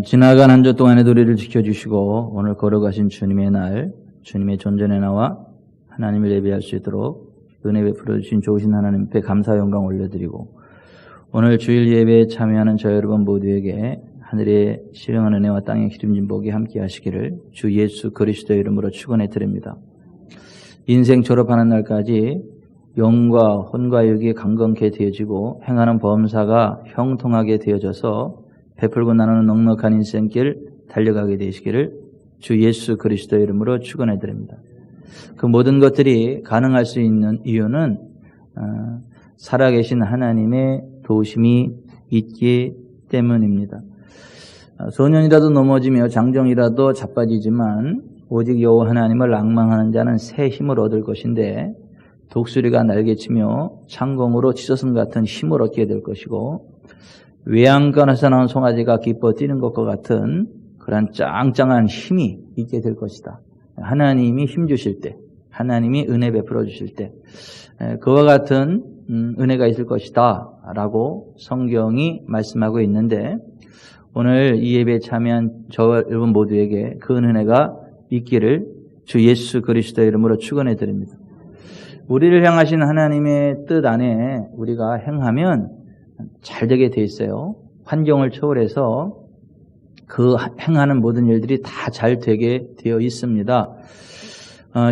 지나간 한 주 동안의 우리를 지켜주시고 오늘 걸어가신 주님의 날, 주님의 존전에 나와 하나님을 예배할 수 있도록 은혜 베풀어 주신 좋으신 하나님 앞에 감사 영광 올려드리고, 오늘 주일 예배에 참여하는 저 여러분 모두에게 하늘의 신령한 은혜와 땅의 기름진 복이 함께 하시기를 주 예수 그리스도의 이름으로 축원해 드립니다. 인생 졸업하는 날까지 영과 혼과 육이 강건케 되어지고 행하는 범사가 형통하게 되어져서 베풀고 나누는 넉넉한 인생길 달려가게 되시기를 주 예수 그리스도의 이름으로 축원해 드립니다. 그 모든 것들이 가능할 수 있는 이유는 살아계신 하나님의 도우심이 있기 때문입니다. 소년이라도 넘어지며 장정이라도 자빠지지만 오직 여호와 하나님을 앙망하는 자는 새 힘을 얻을 것인데, 독수리가 날개치며 창공으로 치솟음 같은 힘을 얻게 될 것이고, 외양간에서 나온 송아지가 기뻐 뛰는 것과 같은 그런 짱짱한 힘이 있게 될 것이다. 하나님이 힘 주실 때, 하나님이 은혜 베풀어 주실 때 그와 같은 은혜가 있을 것이다 라고 성경이 말씀하고 있는데, 오늘 이 예배에 참여한 저 여러분 모두에게 그 은혜가 있기를 주 예수 그리스도의 이름으로 축원해 드립니다. 우리를 향하신 하나님의 뜻 안에 우리가 행하면 잘 되게 돼 있어요. 환경을 초월해서 그 행하는 모든 일들이 다 잘 되게 되어 있습니다.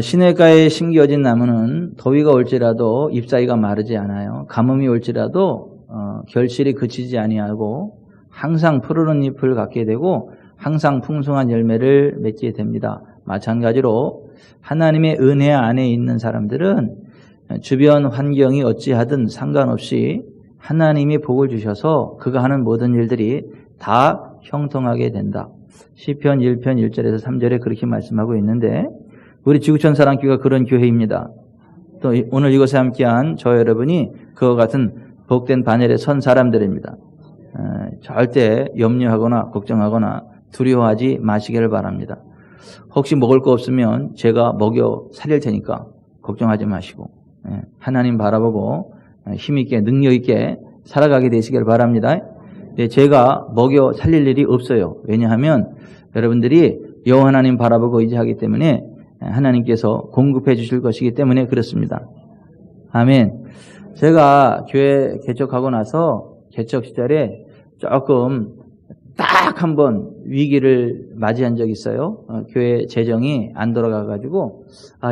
시냇가에 심겨진 나무는 더위가 올지라도 잎사귀가 마르지 않아요. 가뭄이 올지라도 결실이 그치지 아니하고 항상 푸르른 잎을 갖게 되고 항상 풍성한 열매를 맺게 됩니다. 마찬가지로 하나님의 은혜 안에 있는 사람들은 주변 환경이 어찌하든 상관없이 하나님이 복을 주셔서 그가 하는 모든 일들이 다 형통하게 된다. 시편 1편 1절에서 3절에 그렇게 말씀하고 있는데, 우리 지구촌 사랑교회가 그런 교회입니다. 또 오늘 이곳에 함께한 저 여러분이 그와 같은 복된 반열에 선 사람들입니다. 절대 염려하거나 걱정하거나 두려워하지 마시기를 바랍니다. 혹시 먹을 거 없으면 제가 먹여 살릴 테니까 걱정하지 마시고 하나님 바라보고 힘있게 능력있게 살아가게 되시길 바랍니다. 제가 먹여 살릴 일이 없어요. 왜냐하면 여러분들이 여호와 하나님 바라보고 의지하기 때문에 하나님께서 공급해 주실 것이기 때문에 그렇습니다. 아멘. 제가 교회 개척하고 나서 개척 시절에 조금 딱 한 번 위기를 맞이한 적이 있어요. 교회 재정이 안 돌아가가지고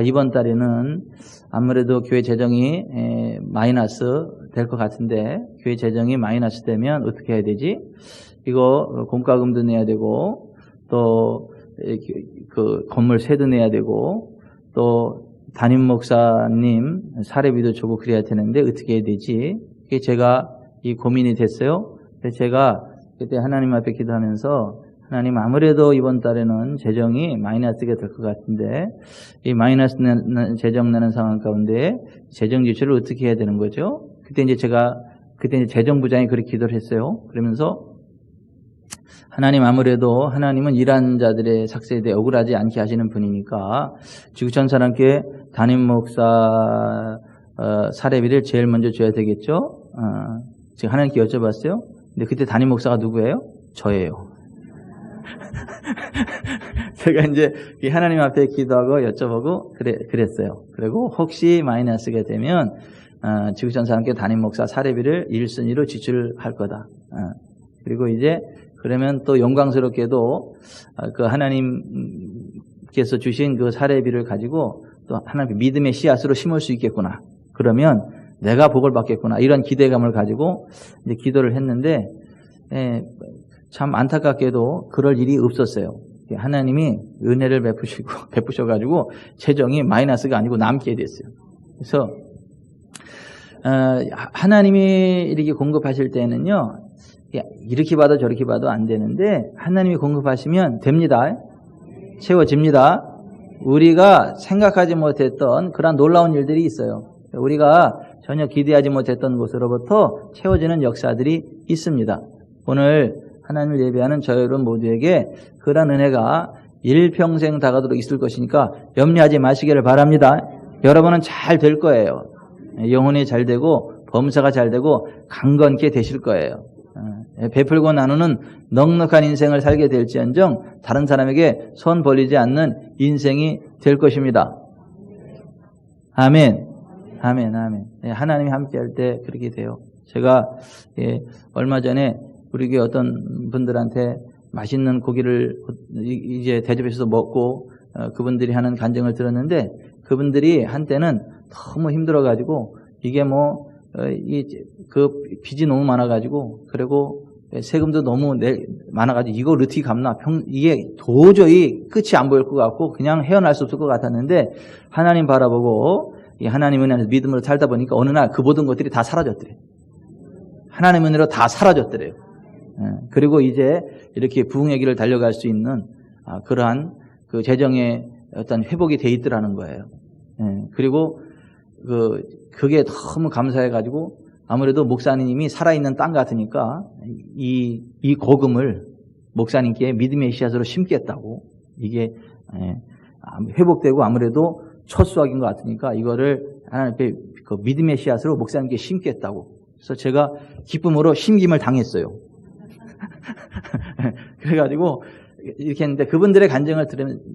이번 달에는 아무래도 교회 재정이 마이너스 될 것 같은데, 교회 재정이 마이너스 되면 어떻게 해야 되지? 이거 공과금도 내야 되고 또 그 건물 세도 내야 되고 또 담임 목사님 사례비도 주고 그래야 되는데 어떻게 해야 되지? 그게 제가 이 고민이 됐어요. 그래서 제가 그때 하나님 앞에 기도하면서, 하나님 아무래도 이번 달에는 재정이 마이너스가 될 것 같은데 이 마이너스 재정 나는 상황 가운데 재정 지출을 어떻게 해야 되는 거죠? 그때 이제 재정부장이 그렇게 기도를 했어요. 그러면서 하나님 아무래도 하나님은 일하는 자들의 삭세에 대해 억울하지 않게 하시는 분이니까 지구촌 사랑교회 담임 목사 사례비를 제일 먼저 줘야 되겠죠? 제가 하나님께 여쭤봤어요. 근데 그때 담임 목사가 누구예요? 저예요. 제가 이제 하나님 앞에 기도하고 여쭤보고 그랬어요. 그리고 혹시 마이너스가 되면 지구촌 사랑교회 담임 목사 사례비를 1순위로 지출할 거다. 그리고 이제 그러면 또 영광스럽게도 그 하나님께서 주신 그 사례비를 가지고 또 하나님 믿음의 씨앗으로 심을 수 있겠구나. 그러면 내가 복을 받겠구나. 이런 기대감을 가지고 이제 기도를 했는데, 참 안타깝게도 그럴 일이 없었어요. 하나님이 은혜를 베푸셔가지고 재정이 마이너스가 아니고 남게 됐어요. 그래서 하나님이 이렇게 공급하실 때는요, 이렇게 봐도 저렇게 봐도 안 되는데 하나님이 공급하시면 됩니다. 채워집니다. 우리가 생각하지 못했던 그런 놀라운 일들이 있어요. 우리가 전혀 기대하지 못했던 곳으로부터 채워지는 역사들이 있습니다. 오늘 하나님을 예배하는 저 여러분 모두에게 그런 은혜가 일평생 다가도록 있을 것이니까 염려하지 마시기를 바랍니다. 여러분은 잘 될 거예요. 영혼이 잘 되고 범사가 잘 되고 강건케 되실 거예요. 베풀고 나누는 넉넉한 인생을 살게 될지언정 다른 사람에게 손 벌리지 않는 인생이 될 것입니다. 아멘. 아멘. 아멘. 하나님이 함께할 때 그렇게 돼요. 제가 얼마 전에 우리 교회 어떤 분들한테 맛있는 고기를 이제 대접해서 먹고 그분들이 하는 간증을 들었는데 그분들이 한때는 너무 힘들어가지고 이게 그 빚이 너무 많아가지고 그리고 세금도 너무 많아가지고 이거 어떻게 갚나 이게 도저히 끝이 안 보일 것 같고 그냥 헤어날 수 없을 것 같았는데 하나님 바라보고 이 하나님 은혜로 믿음으로 살다 보니까 어느 날 그 모든 것들이 다 사라졌더래요. 하나님 은혜로 다 사라졌더래요. 그리고 이제 이렇게 부흥의 길을 달려갈 수 있는 그러한 그 재정의 어떤 회복이 돼 있더라는 거예요. 그리고 그게 너무 감사해가지고 아무래도 목사님이 살아있는 땅 같으니까 이 거금을 목사님께 믿음의 씨앗으로 심겠다고 이게 회복되고 아무래도 첫 수확인 것 같으니까 이거를 하나님 앞에 그 믿음의 씨앗으로 목사님께 심겠다고. 그래서 제가 기쁨으로 심김을 당했어요. 그래가지고 이렇게 했는데 그분들의 간증을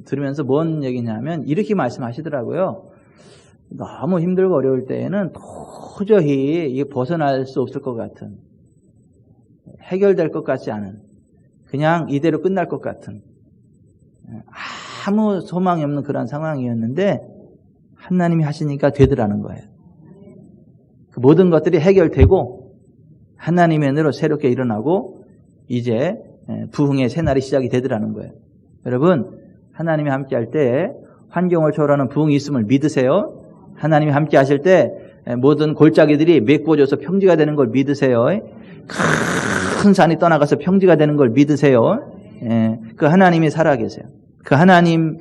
들으면서 뭔 얘기냐면 이렇게 말씀하시더라고요. 너무 힘들고 어려울 때에는 도저히 벗어날 수 없을 것 같은, 해결될 것 같지 않은, 그냥 이대로 끝날 것 같은 아무 소망이 없는 그런 상황이었는데 하나님이 하시니까 되더라는 거예요. 그 모든 것들이 해결되고 하나님의 은혜로 새롭게 일어나고 이제 부흥의 새날이 시작이 되더라는 거예요. 여러분, 하나님이 함께 할 때 환경을 초월하는 부흥이 있음을 믿으세요. 하나님이 함께 하실 때 모든 골짜기들이 메꾸어져서 평지가 되는 걸 믿으세요. 큰 산이 떠나가서 평지가 되는 걸 믿으세요. 그 하나님이 살아계세요. 그 하나님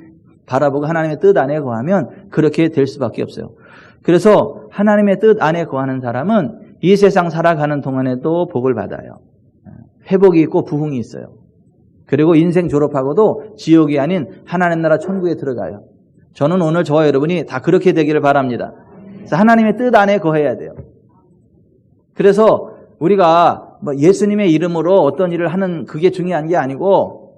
바라보고 하나님의 뜻 안에 거하면 그렇게 될 수밖에 없어요. 그래서 하나님의 뜻 안에 거하는 사람은 이 세상 살아가는 동안에도 복을 받아요. 회복이 있고 부흥이 있어요. 그리고 인생 졸업하고도 지옥이 아닌 하나님 나라 천국에 들어가요. 저는 오늘 저와 여러분이 다 그렇게 되기를 바랍니다. 그래서 하나님의 뜻 안에 거해야 돼요. 그래서 우리가 예수님의 이름으로 어떤 일을 하는 그게 중요한 게 아니고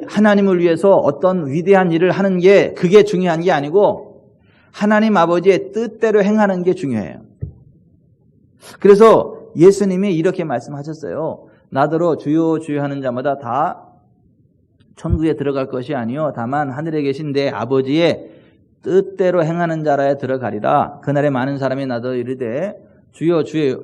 하나님을 위해서 어떤 위대한 일을 하는 게 그게 중요한 게 아니고 하나님 아버지의 뜻대로 행하는 게 중요해요. 그래서 예수님이 이렇게 말씀하셨어요. 나더러 주여 주여 하는 자마다 다 천국에 들어갈 것이 아니요 다만 하늘에 계신 내 아버지의 뜻대로 행하는 자라에 들어가리라. 그날에 많은 사람이 나더러 이르되 주여 주여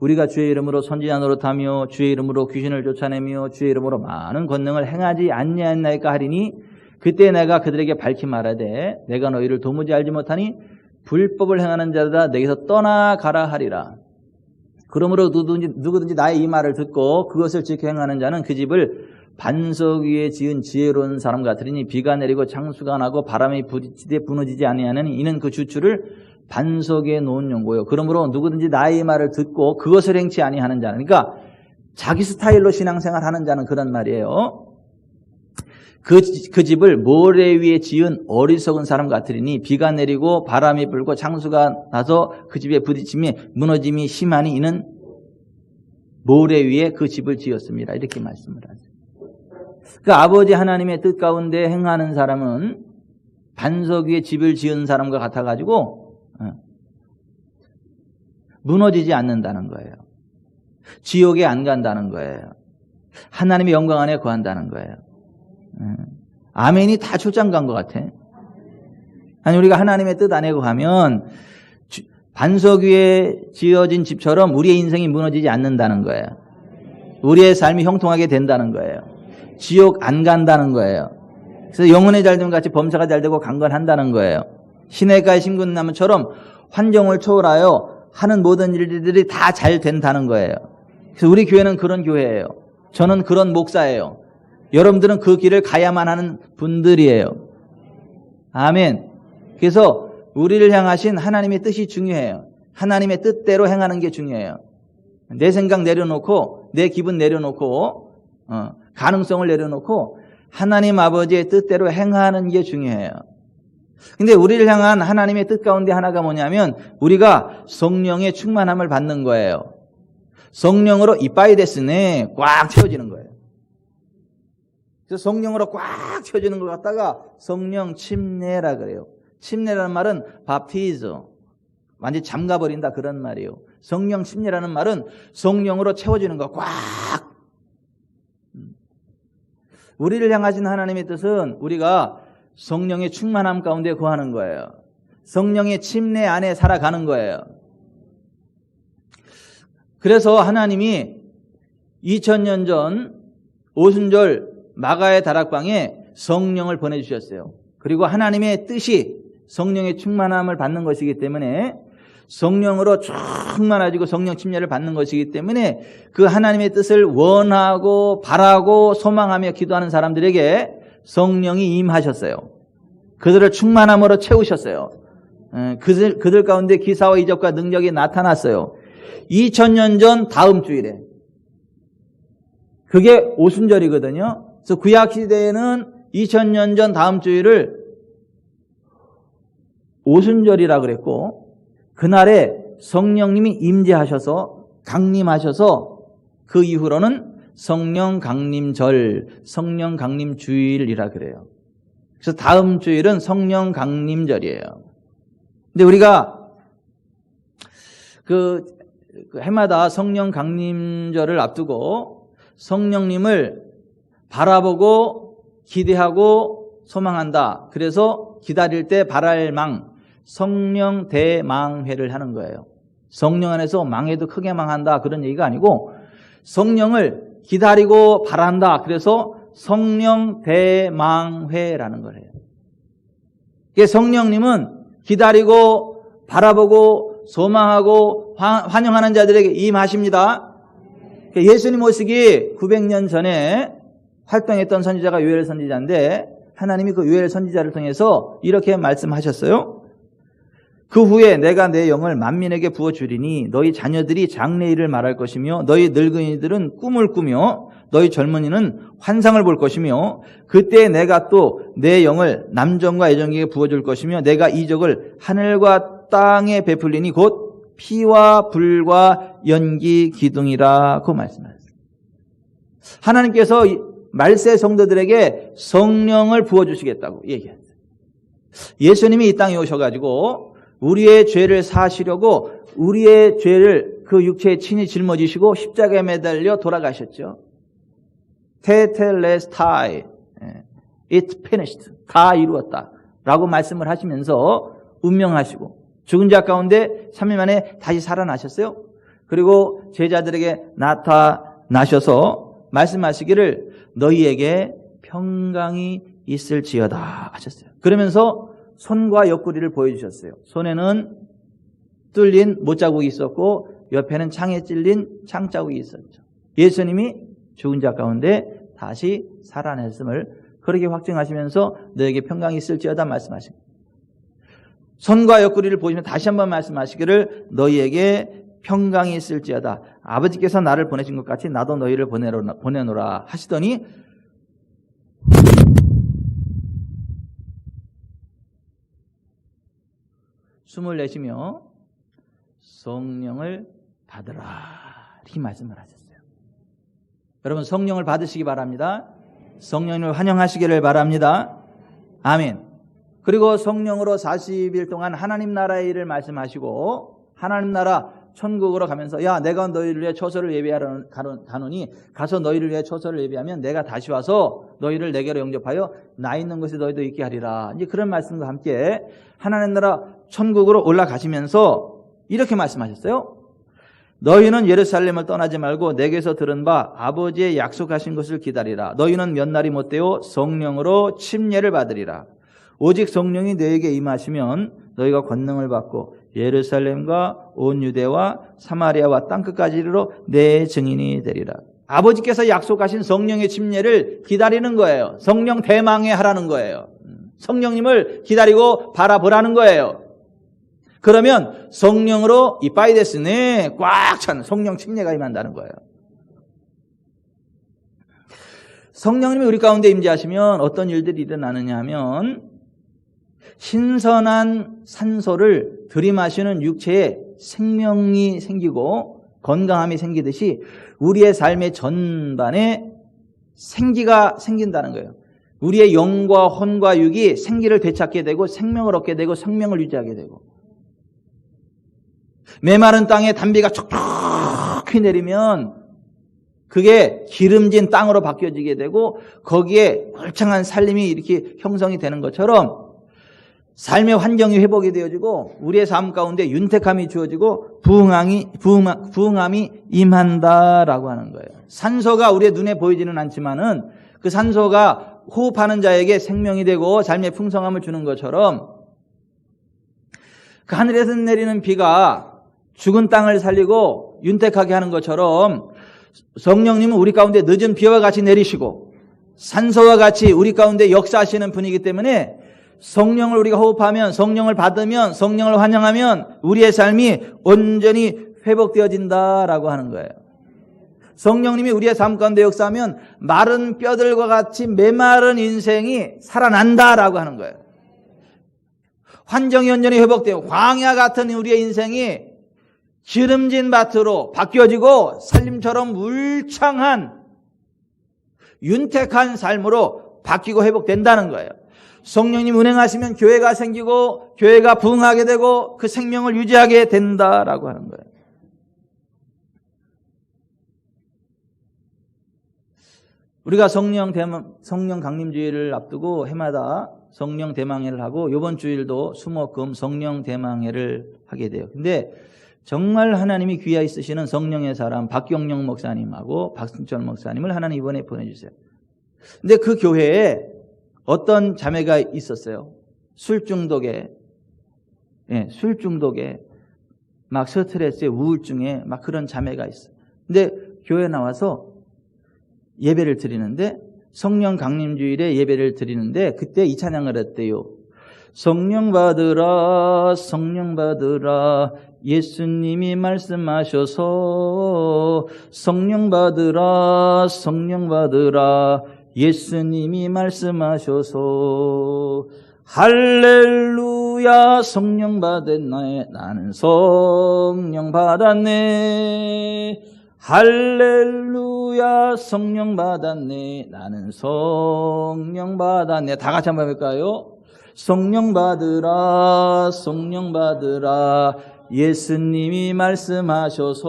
우리가 주의 이름으로 선지자 노릇하며 주의 이름으로 귀신을 쫓아내며 주의 이름으로 많은 권능을 행하지 않냐였나이까 하리니 그때 내가 그들에게 밝히 말하되 내가 너희를 도무지 알지 못하니 불법을 행하는 자들아 내게서 떠나가라 하리라. 그러므로 누구든지 나의 이 말을 듣고 그것을 지켜 행하는 자는 그 집을 반석 위에 지은 지혜로운 사람 같으리니 비가 내리고 창수가 나고 바람이 부딪히되 무너지지 아니하느니 이는 그 주추를 반석에 놓은 연고요. 그러므로 누구든지 나의 말을 듣고 그것을 행치 아니하는 자는, 그러니까 자기 스타일로 신앙생활 하는 자는 그런 말이에요. 그 집을 모래 위에 지은 어리석은 사람 같으리니 비가 내리고 바람이 불고 창수가 나서 그 집에 부딪힘이 무너짐이 심하니 이는 모래 위에 그 집을 지었습니다. 이렇게 말씀을 하죠. 그 아버지 하나님의 뜻 가운데 행하는 사람은 반석 위에 집을 지은 사람과 같아가지고 무너지지 않는다는 거예요. 지옥에 안 간다는 거예요. 하나님의 영광 안에 거한다는 거예요. 아멘이 다 출장 간 것 같아. 아니 우리가 하나님의 뜻 안에 거하면 반석 위에 지어진 집처럼 우리의 인생이 무너지지 않는다는 거예요. 우리의 삶이 형통하게 된다는 거예요. 지옥 안 간다는 거예요. 그래서 영혼의 잘됨 같이 범사가 잘되고 강건한다는 거예요. 시냇가에 심은 나무처럼 환경을 초월하여 하는 모든 일들이 다 잘 된다는 거예요. 그래서 우리 교회는 그런 교회예요. 저는 그런 목사예요. 여러분들은 그 길을 가야만 하는 분들이에요. 아멘. 그래서 우리를 향하신 하나님의 뜻이 중요해요. 하나님의 뜻대로 행하는 게 중요해요. 내 생각 내려놓고 내 기분 내려놓고 가능성을 내려놓고 하나님 아버지의 뜻대로 행하는 게 중요해요. 근데 우리를 향한 하나님의 뜻 가운데 하나가 뭐냐면 우리가 성령의 충만함을 받는 거예요. 성령으로 이빠이데스네 꽉 채워지는 거예요. 그래서 성령으로 꽉 채워지는 걸 갖다가 성령 침례라 그래요. 침례라는 말은 밥티즈, 완전히 잠가버린다 그런 말이에요. 성령 침례라는 말은 성령으로 채워지는 거 꽉. 우리를 향하신 하나님의 뜻은 우리가 성령의 충만함 가운데 거하는 거예요. 성령의 침례 안에 살아가는 거예요. 그래서 하나님이 2000년 전 오순절 마가의 다락방에 성령을 보내주셨어요. 그리고 하나님의 뜻이 성령의 충만함을 받는 것이기 때문에 성령으로 충만해지고 성령 침례를 받는 것이기 때문에 그 하나님의 뜻을 원하고 바라고 소망하며 기도하는 사람들에게 성령이 임하셨어요. 그들을 충만함으로 채우셨어요. 그들 가운데 기사와 이적과 능력이 나타났어요. 2000년 전 다음 주일에. 그게 오순절이거든요. 그래서 구약시대에는 2000년 전 다음 주일을 오순절이라 그랬고, 그날에 성령님이 임재하셔서 강림하셔서 그 이후로는 성령 강림절, 성령 강림주일이라 그래요. 그래서 다음 주일은 성령 강림절이에요. 근데 우리가 그 해마다 성령 강림절을 앞두고 성령님을 바라보고 기대하고 소망한다. 그래서 기다릴 때 바랄망, 성령 대망회를 하는 거예요. 성령 안에서 망해도 크게 망한다 그런 얘기가 아니고 성령을 기다리고 바란다. 그래서 성령 대망회라는 거예요. 이게 성령님은 기다리고 바라보고 소망하고 환영하는 자들에게 임하십니다. 예수님 오시기 900년 전에 활동했던 선지자가 요엘 선지자인데 하나님이 그 요엘 선지자를 통해서 이렇게 말씀하셨어요. 그 후에 내가 내 영을 만민에게 부어주리니 너희 자녀들이 장래일을 말할 것이며 너희 늙은이들은 꿈을 꾸며 너희 젊은이는 환상을 볼 것이며 그때 내가 또 내 영을 남정과 여종에게 부어줄 것이며 내가 이적을 하늘과 땅에 베풀리니 곧 피와 불과 연기 기둥이라고 말씀하셨습니다. 하나님께서 말세 성도들에게 성령을 부어주시겠다고 얘기했어요. 예수님이 이 땅에 오셔가지고 우리의 죄를 사하시려고 우리의 죄를 그 육체에 친히 짊어지시고 십자가에 매달려 돌아가셨죠. 테텔레스타이, it's finished, 다 이루었다 라고 말씀을 하시면서 운명하시고 죽은 자 가운데 3일 만에 다시 살아나셨어요. 그리고 제자들에게 나타나셔서 말씀하시기를 너희에게 평강이 있을지어다 하셨어요. 그러면서 손과 옆구리를 보여주셨어요. 손에는 뚫린 못자국이 있었고 옆에는 창에 찔린 창자국이 있었죠. 예수님이 죽은 자 가운데 다시 살아났음을 그렇게 확증하시면서 너에게 평강이 있을지어다 말씀하십니다. 손과 옆구리를 보시면 다시 한번 말씀하시기를 너희에게 평강이 있을지어다. 아버지께서 나를 보내신 것 같이 나도 너희를 보내노라 하시더니 숨을 내쉬며 성령을 받으라 이렇게 말씀을 하셨어요. 여러분 성령을 받으시기 바랍니다. 성령을 환영하시기를 바랍니다. 아멘. 그리고 성령으로 40일 동안 하나님 나라의 일을 말씀하시고 하나님 나라 천국으로 가면서 야 내가 너희를 위해 처소를 예비하러 가노니 가서 너희를 위해 처소를 예비하면 내가 다시 와서 너희를 내게로 영접하여 나 있는 곳에 너희도 있게 하리라. 이제 그런 말씀과 함께 하나님 나라 천국으로 올라가시면서 이렇게 말씀하셨어요. 너희는 예루살렘을 떠나지 말고 내게서 들은 바 아버지의 약속하신 것을 기다리라. 너희는 몇 날이 못되어 성령으로 침례를 받으리라. 오직 성령이 너에게 임하시면 너희가 권능을 받고 예루살렘과 온 유대와 사마리아와 땅끝까지 이르러 내 증인이 되리라. 아버지께서 약속하신 성령의 침례를 기다리는 거예요. 성령 대망회 하라는 거예요. 성령님을 기다리고 바라보라는 거예요. 그러면 성령으로 이빠이데스네 꽉 찬 성령 침례가 임한다는 거예요. 성령님이 우리 가운데 임재하시면 어떤 일들이 일어나느냐 하면 신선한 산소를 들이마시는 육체에 생명이 생기고 건강함이 생기듯이 우리의 삶의 전반에 생기가 생긴다는 거예요. 우리의 영과 혼과 육이 생기를 되찾게 되고 생명을 얻게 되고 생명을 유지하게 되고, 메마른 땅에 단비가 촉촉히 내리면 그게 기름진 땅으로 바뀌어지게 되고 거기에 울창한 살림이 이렇게 형성이 되는 것처럼 삶의 환경이 회복이 되어지고 우리의 삶 가운데 윤택함이 주어지고 부흥함이 임한다라고 하는 거예요. 산소가 우리의 눈에 보이지는 않지만은 그 산소가 호흡하는 자에게 생명이 되고 삶의 풍성함을 주는 것처럼, 그 하늘에서 내리는 비가 죽은 땅을 살리고 윤택하게 하는 것처럼 성령님은 우리 가운데 늦은 비와 같이 내리시고 산소와 같이 우리 가운데 역사하시는 분이기 때문에 성령을 우리가 호흡하면, 성령을 받으면, 성령을 환영하면 우리의 삶이 온전히 회복되어진다라고 하는 거예요. 성령님이 우리의 삶 가운데 역사하면 마른 뼈들과 같이 메마른 인생이 살아난다라고 하는 거예요. 환경이 온전히 회복되고 광야 같은 우리의 인생이 기름진 밭으로 바뀌어지고 살림처럼 울창한 윤택한 삶으로 바뀌고 회복된다는 거예요. 성령님 운행하시면 교회가 생기고 교회가 부흥하게 되고 그 생명을 유지하게 된다라고 하는 거예요. 우리가 성령 강림주일을 앞두고 해마다 성령 대망회를 하고 이번 주일도 수목금 성령 대망회를 하게 돼요. 근데 정말 하나님이 귀하게 쓰시는 성령의 사람 박경영 목사님하고 박승철 목사님을 하나님 이번에 보내주세요. 근데 그 교회에 어떤 자매가 있었어요. 술 중독에 막 스트레스에 우울증에 막 그런 자매가 있어요. 근데 교회에 나와서 예배를 드리는데, 성령 강림주일에 예배를 드리는데 그때 이 찬양을 했대요. 성령 받으라 성령 받으라 예수님이 말씀하셔서, 성령 받으라 성령 받으라 예수님이 말씀하셔서, 할렐루야 성령 받았네 나는 성령 받았네, 할렐루야 성령 받았네 나는 성령 받았네. 다 같이 한번 해볼까요? 성령 받으라 성령 받으라 예수님이 말씀하셔서,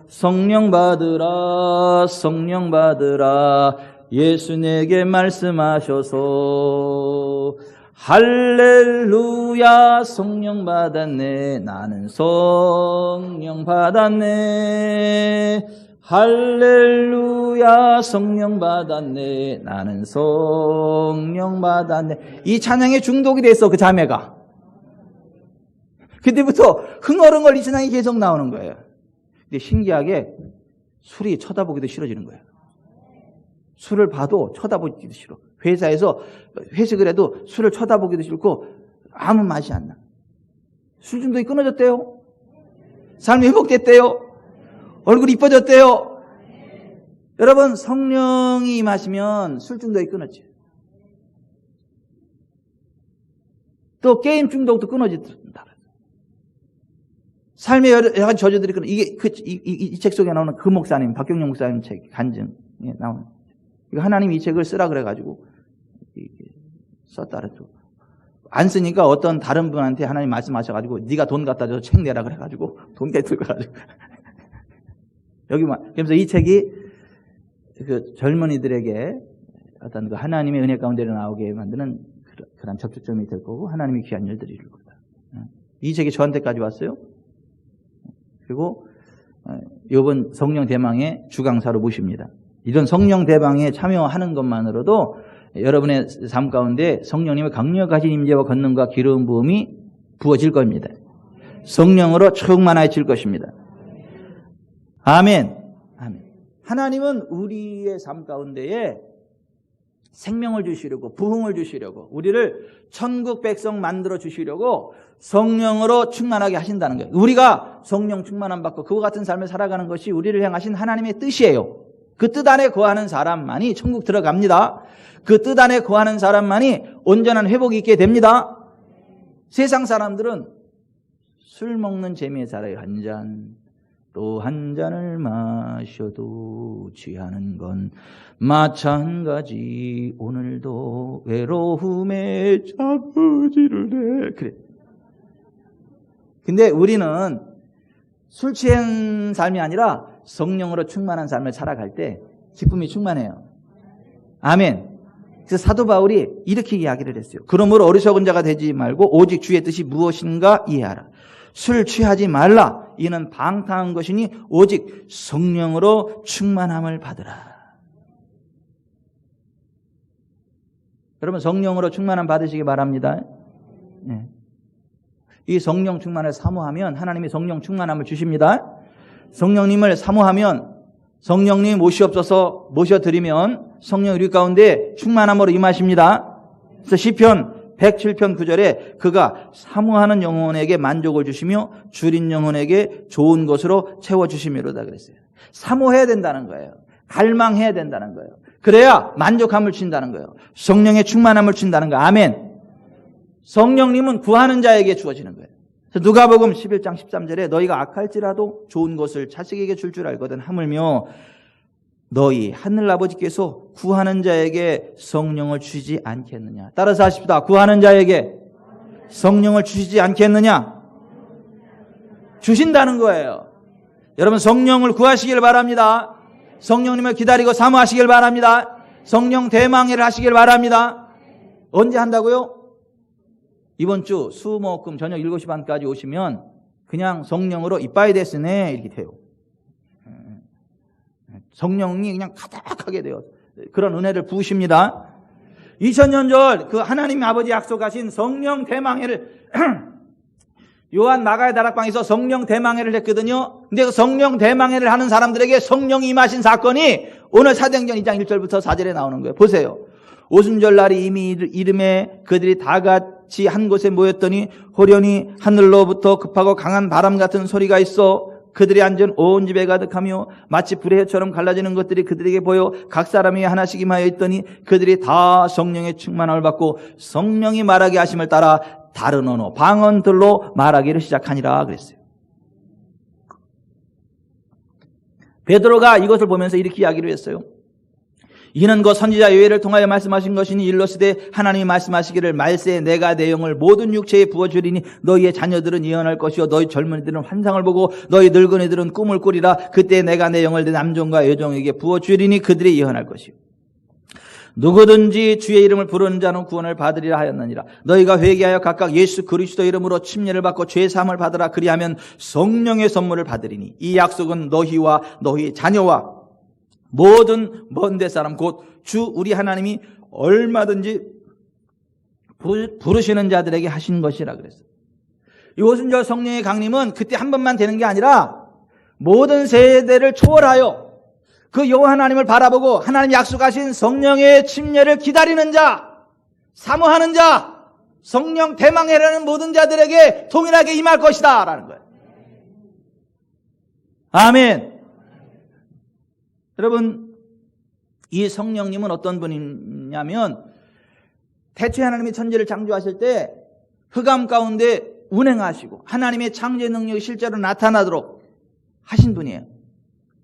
성령 받으라 성령 받으라 예수 내게 말씀하셔서, 할렐루야 성령 받았네 나는 성령 받았네, 할렐루야 성령 받았네 나는 성령 받았네. 이 찬양에 중독이 됐어 그 자매가. 그때부터 흥얼흥얼 이 찬양이 계속 나오는 거예요. 근데 신기하게 술이 쳐다보기도 싫어지는 거예요. 술을 봐도 쳐다보기도 싫어. 회사에서 회식을 해도 술을 쳐다보기도 싫고 아무 맛이 안 나. 술 중독이 끊어졌대요. 삶이 회복됐대요. 얼굴이 이뻐졌대요. 여러분, 성령이 임하시면 술 중독이 끊어져요. 또 게임 중독도 끊어진다. 삶의 여러 가지 저주들이 끊어. 이게 이 책 속에 나오는 그 목사님, 박경영 목사님 책 간증에 나오는. 이거 하나님이 이 책을 쓰라 그래가지고 썼다 그랬죠. 안 쓰니까 어떤 다른 분한테 하나님 말씀하셔가지고 네가 돈 갖다 줘서 책 내라 그래가지고 돈 들고 가지고 여기만. 그래서 이 책이 그 젊은이들에게 어떤 그 하나님의 은혜 가운데 나오게 만드는 그런 접촉점이 될 거고 하나님이 귀한 일들을 이룰 거다. 이 책이 저한테까지 왔어요. 그리고 이번 성령 대망의 주강사로 모십니다. 이런 성령 대방에 참여하는 것만으로도 여러분의 삶 가운데 성령님의 강력하신 임재와 권능과 기름 부음이 부어질 겁니다. 성령으로 충만해질 것입니다. 아멘. 아멘. 하나님은 우리의 삶 가운데에 생명을 주시려고, 부흥을 주시려고, 우리를 천국 백성 만들어 주시려고 성령으로 충만하게 하신다는 거예요. 우리가 성령 충만함 받고 그와 같은 삶을 살아가는 것이 우리를 향하신 하나님의 뜻이에요. 그 뜻 안에 거하는 사람만이 천국 들어갑니다. 그 뜻 안에 거하는 사람만이 온전한 회복이 있게 됩니다. 세상 사람들은 술 먹는 재미에 살아요. 한 잔. 또 한 잔을 마셔도 취하는 건 마찬가지. 오늘도 외로움에 자부지를 해. 그래. 근데 우리는 술 취한 삶이 아니라 성령으로 충만한 삶을 살아갈 때 기쁨이 충만해요. 아멘. 그래서 사도 바울이 이렇게 이야기를 했어요. 그러므로 어리석은 자가 되지 말고 오직 주의 뜻이 무엇인가 이해하라. 술 취하지 말라. 이는 방탕한 것이니 오직 성령으로 충만함을 받으라. 여러분 성령으로 충만함 받으시기 바랍니다. 네. 이 성령 충만을 사모하면 하나님이 성령 충만함을 주십니다. 성령님을 사모하면 성령님 모시옵소서 모셔드리면 성령 우리 가운데 충만함으로 임하십니다. 그래서 시편 107편 9절에 그가 사모하는 영혼에게 만족을 주시며 줄인 영혼에게 좋은 것으로 채워주시미로다 그랬어요. 사모해야 된다는 거예요. 갈망해야 된다는 거예요. 그래야 만족함을 준다는 거예요. 성령의 충만함을 준다는 거예요. 아멘. 성령님은 구하는 자에게 주어지는 거예요. 누가복음 11장 13절에 너희가 악할지라도 좋은 것을 자식에게 줄 줄 알거든 하물며 너희 하늘아버지께서 구하는 자에게 성령을 주시지 않겠느냐. 따라서 하십시다. 구하는 자에게 성령을 주시지 않겠느냐. 주신다는 거예요. 여러분 성령을 구하시길 바랍니다. 성령님을 기다리고 사모하시길 바랍니다. 성령 대망회를 하시길 바랍니다. 언제 한다고요? 이번 주 수목금 저녁 7시 반까지 오시면 그냥 성령으로 이빠이 데스네 이렇게 돼요. 성령이 그냥 가득하게 돼요. 그런 은혜를 부으십니다. 2000년절 그 하나님 아버지 약속하신 성령 대망회를 요한 마가의 다락방에서 성령 대망회를 했거든요. 근데 그 성령 대망회를 하는 사람들에게 성령이 임하신 사건이 오늘 사도행전 2장 1절부터 4절에 나오는 거예요. 보세요. 오순절날이 이미 이름에 그들이 다 같이 한 곳에 모였더니 호련히 하늘로부터 급하고 강한 바람 같은 소리가 있어 그들이 앉은 온 집에 가득하며 마치 불의 혀처럼 갈라지는 것들이 그들에게 보여 각 사람이 하나씩 임하여 있더니 그들이 다 성령의 충만함을 받고 성령이 말하게 하심을 따라 다른 언어 방언들로 말하기를 시작하니라 그랬어요. 베드로가 이것을 보면서 이렇게 이야기를 했어요. 이는 그 선지자 요엘을 통하여 말씀하신 것이니 일러스되 하나님이 말씀하시기를 말세에 내가 내 영을 모든 육체에 부어주리니 너희의 자녀들은 예언할 것이요 너희 젊은이들은 환상을 보고 너희 늙은이들은 꿈을 꾸리라. 그때 내가 내 영을 내 남종과 여종에게 부어주리니 그들이 예언할 것이요 누구든지 주의 이름을 부르는 자는 구원을 받으리라 하였느니라. 너희가 회개하여 각각 예수 그리스도 이름으로 침례를 받고 죄 사함을 받으라. 그리하면 성령의 선물을 받으리니 이 약속은 너희와 너희 자녀와 모든 먼데 사람 곧 주 우리 하나님이 얼마든지 부르시는 자들에게 하신 것이라 그랬어요. 이 오순절 성령의 강림은 그때 한 번만 되는 게 아니라 모든 세대를 초월하여 그 여호와 하나님을 바라보고 하나님 약속하신 성령의 침례를 기다리는 자, 사모하는 자, 성령 대망회라는 모든 자들에게 동일하게 임할 것이다 라는 거예요. 아멘. 여러분 이 성령님은 어떤 분이냐면 태초에 하나님이 천지를 창조하실 때 흑암 가운데 운행하시고 하나님의 창조의 능력이 실제로 나타나도록 하신 분이에요.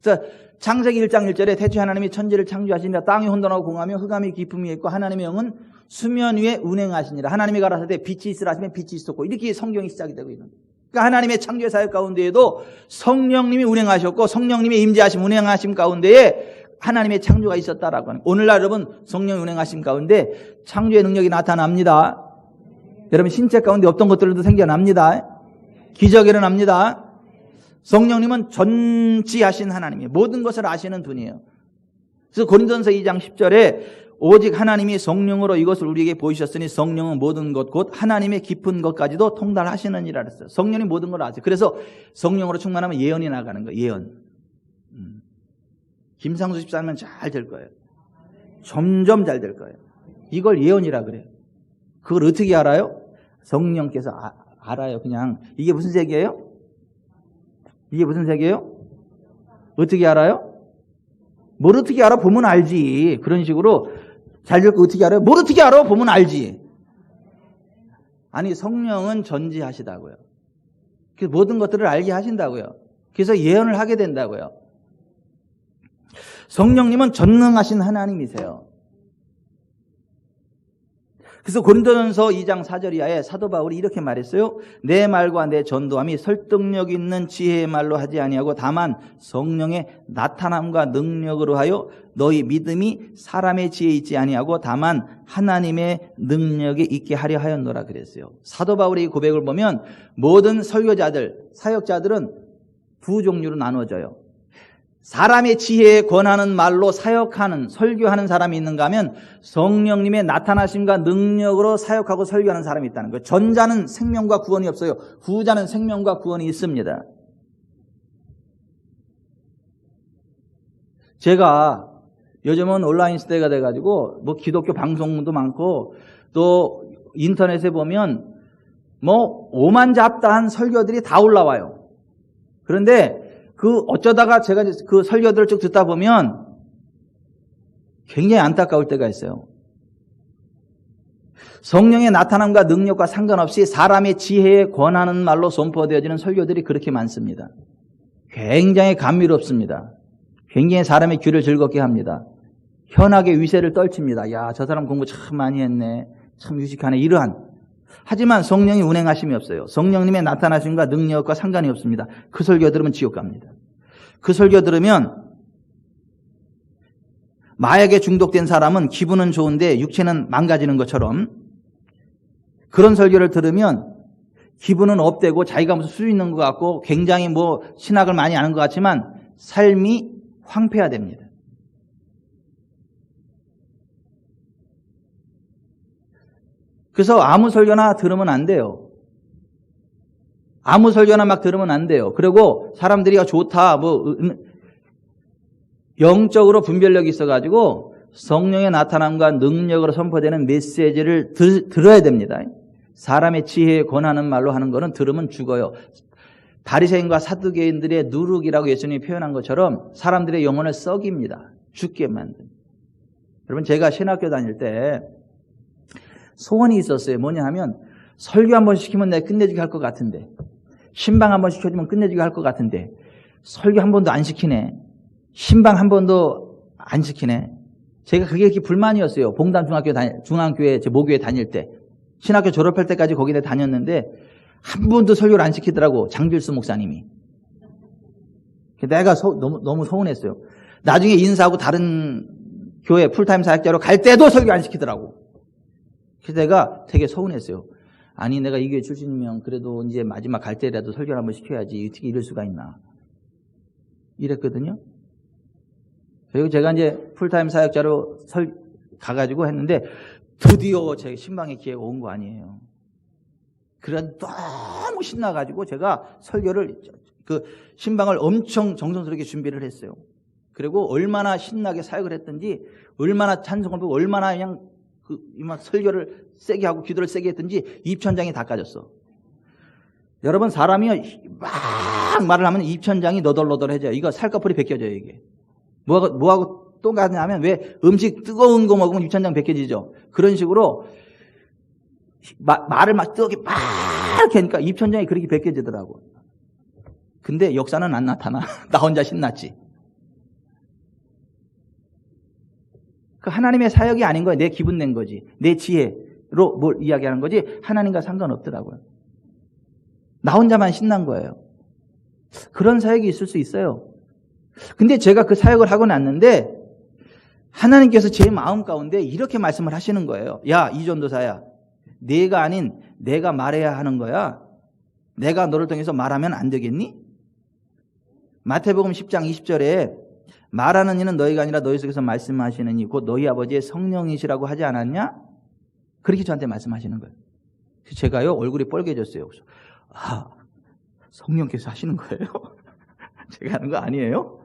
그래서 창세기 1장 1절에 태초에 하나님이 천지를 창조하시니라 땅이 혼돈하고 공하며 흑암이 깊음이 있고 하나님의 영은 수면 위에 운행하시니라. 하나님이 가라사대 때 빛이 있으라 하시면 빛이 있었고 이렇게 성경이 시작이 되고 있는 거예요. 그러니까 하나님의 창조의 사역 가운데에도 성령님이 운행하셨고 성령님의 임재하심 운행하심 가운데에 하나님의 창조가 있었다라고 하는. 오늘날 여러분 성령이 운행하심 가운데 창조의 능력이 나타납니다. 여러분 신체 가운데 없던 것들도 생겨납니다. 기적이 일어납니다. 성령님은 전지하신 하나님이에요. 모든 것을 아시는 분이에요. 그래서 고린도전서 2장 10절에 오직 하나님이 성령으로 이것을 우리에게 보이셨으니 성령은 모든 것 곧 하나님의 깊은 것까지도 통달하시느니라 그랬어요. 성령이 모든 걸 아세요. 그래서 성령으로 충만하면 예언이 나가는 거예요. 예언. 김상수 집사님은 잘 될 거예요. 점점 잘 될 거예요. 이걸 예언이라 그래요. 그걸 어떻게 알아요? 성령께서 알아요. 그냥 이게 무슨 세계예요? 이게 무슨 세계예요? 어떻게 알아요? 뭘 어떻게 알아? 보면 알지. 그런 식으로 잘 될 거 어떻게 알아요? 뭘 어떻게 알아? 보면 알지. 아니 성령은 전지하시다고요. 그래서 모든 것들을 알게 하신다고요. 그래서 예언을 하게 된다고요. 성령님은 전능하신 하나님이세요. 그래서 고린도전서 2장 4절 이하에 사도 바울이 이렇게 말했어요. 내 말과 내 전도함이 설득력 있는 지혜의 말로 하지 아니하고 다만 성령의 나타남과 능력으로 하여 너희 믿음이 사람의 지혜에 있지 아니하고 다만 하나님의 능력에 있게 하려 하였노라 그랬어요. 사도 바울의 고백을 보면 모든 설교자들, 사역자들은 두 종류로 나눠져요. 사람의 지혜에 권하는 말로 사역하는, 설교하는 사람이 있는가 하면 성령님의 나타나심과 능력으로 사역하고 설교하는 사람이 있다는 거예요. 전자는 생명과 구원이 없어요. 후자는 생명과 구원이 있습니다. 제가 요즘은 온라인 시대가 돼가지고 뭐 기독교 방송도 많고 또 인터넷에 보면 뭐 오만잡다한 설교들이 다 올라와요. 그런데 어쩌다가 제가 그 설교들을 쭉 듣다 보면 굉장히 안타까울 때가 있어요. 성령의 나타남과 능력과 상관없이 사람의 지혜에 권하는 말로 선포되어지는 설교들이 그렇게 많습니다. 굉장히 감미롭습니다. 굉장히 사람의 귀를 즐겁게 합니다. 현악의 위세를 떨칩니다. 야, 저 사람 공부 참 많이 했네. 참 유식하네. 이러한. 하지만 성령이 운행하심이 없어요. 성령님의 나타나심과 능력과 상관이 없습니다. 그 설교 들으면 지옥 갑니다. 그 설교 들으면 마약에 중독된 사람은 기분은 좋은데 육체는 망가지는 것처럼 그런 설교를 들으면 기분은 업되고 자기가 무슨 수 있는 것 같고 굉장히 뭐 신학을 많이 아는 것 같지만 삶이 황폐화됩니다. 그래서 아무 설교나 들으면 안 돼요. 아무 설교나 막 들으면 안 돼요. 그리고 사람들이 좋다, 영적으로 분별력이 있어가지고 성령의 나타남과 능력으로 선포되는 메시지를 들어야 됩니다. 사람의 지혜에 권하는 말로 하는 거는 들으면 죽어요. 바리새인과 사두개인들의 누룩이라고 예수님이 표현한 것처럼 사람들의 영혼을 썩입니다. 죽게 만든. 여러분, 제가 신학교 다닐 때 소원이 있었어요. 뭐냐 하면 설교 한번 시키면 내가 끝내주게 할 것 같은데, 신방 한번 시켜주면 끝내주게 할 것 같은데 설교 한 번도 안 시키네, 신방 한 번도 안 시키네. 제가 그게 이렇게 불만이었어요. 봉담 중앙교회 제 모교회 다닐 때, 신학교 졸업할 때까지 거기에 다녔는데 한 번도 설교를 안 시키더라고, 장길수 목사님이. 내가 너무 서운했어요. 나중에 인사하고 다른 교회 풀타임 사역자로 갈 때도 설교 안 시키더라고. 그래서 내가 되게 서운했어요. 아니, 내가 이 교회 출신이면 그래도 이제 마지막 갈 때라도 설교를 한번 시켜야지. 어떻게 이럴 수가 있나. 이랬거든요. 그리고 제가 이제 풀타임 사역자로 가가지고 했는데 드디어 제 신방의 기회가 온 거 아니에요. 그래서 너무 신나가지고 제가 설교를, 그 신방을 엄청 정성스럽게 준비를 했어요. 그리고 얼마나 신나게 사역을 했든지, 얼마나 찬송을 보고, 얼마나 그냥 막 설교를 세게 하고 기도를 세게 했든지 입천장이 다 까졌어. 여러분, 사람이 막 말을 하면 입천장이 너덜너덜해져요. 이거 살갗풀이 벗겨져요. 이게 뭐하고 또 가냐면, 왜 음식 뜨거운 거 먹으면 입천장 벗겨지죠. 그런 식으로 말을 막 뜨겁게 막 이렇게 하니까 입천장이 그렇게 벗겨지더라고. 근데 역사는 안 나타나. 나 혼자 신났지. 그 하나님의 사역이 아닌 거예요. 내 기분 낸 거지. 내 지혜로 뭘 이야기하는 거지 하나님과 상관없더라고요. 나 혼자만 신난 거예요. 그런 사역이 있을 수 있어요. 근데 제가 그 사역을 하고 났는데 하나님께서 제 마음 가운데 이렇게 말씀을 하시는 거예요. 야, 이전도사야, 네가 아닌 내가 말해야 하는 거야. 내가 너를 통해서 말하면 안 되겠니? 마태복음 10장 20절에 말하는 이는 너희가 아니라 너희 속에서 말씀하시는 이 곧 너희 아버지의 성령이시라고 하지 않았냐? 그렇게 저한테 말씀하시는 거예요. 제가요, 얼굴이 빨개졌어요. 그래서, 아, 성령께서 하시는 거예요? 제가 하는 거 아니에요?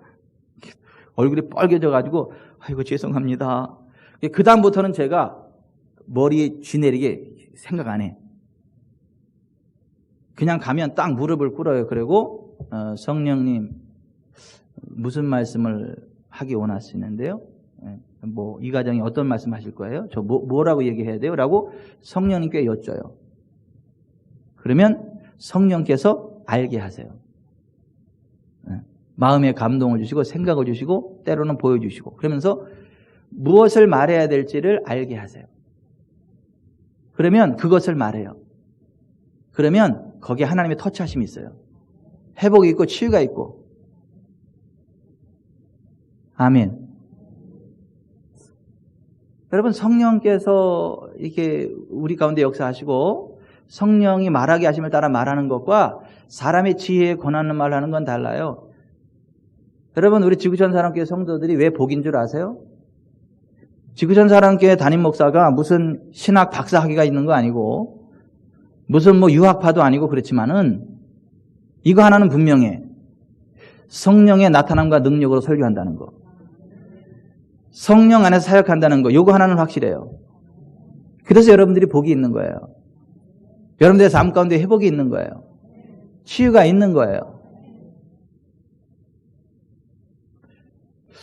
얼굴이 빨개져가지고, 아이고, 죄송합니다. 그 다음부터는 제가 머리에 쥐 내리게 생각 안 해. 그냥 가면 딱 무릎을 꿇어요. 그리고 성령님, 무슨 말씀을 하기 원하시는데요? 뭐 이 가정에 어떤 말씀 하실 거예요? 저 뭐라고 얘기해야 돼요? 라고 성령님께 여쭤요. 그러면 성령께서 알게 하세요. 마음에 감동을 주시고 생각을 주시고 때로는 보여주시고 그러면서 무엇을 말해야 될지를 알게 하세요. 그러면 그것을 말해요. 그러면 거기에 하나님의 터치하심이 있어요. 회복이 있고 치유가 있고. 아멘. 여러분, 성령께서 이렇게 우리 가운데 역사하시고 성령이 말하게 하심을 따라 말하는 것과 사람의 지혜에 권하는 말을 하는 건 달라요. 여러분, 우리 지구촌 사랑교회 성도들이 왜 복인 줄 아세요? 지구촌 사랑교회 담임 목사가 무슨 신학 박사 학위가 있는 거 아니고 무슨 유학파도 아니고 그렇지만은 이거 하나는 분명해. 성령의 나타남과 능력으로 설교한다는 거. 성령 안에서 사역한다는 거. 이거 하나는 확실해요. 그래서 여러분들이 복이 있는 거예요. 여러분들의 삶 가운데 회복이 있는 거예요. 치유가 있는 거예요.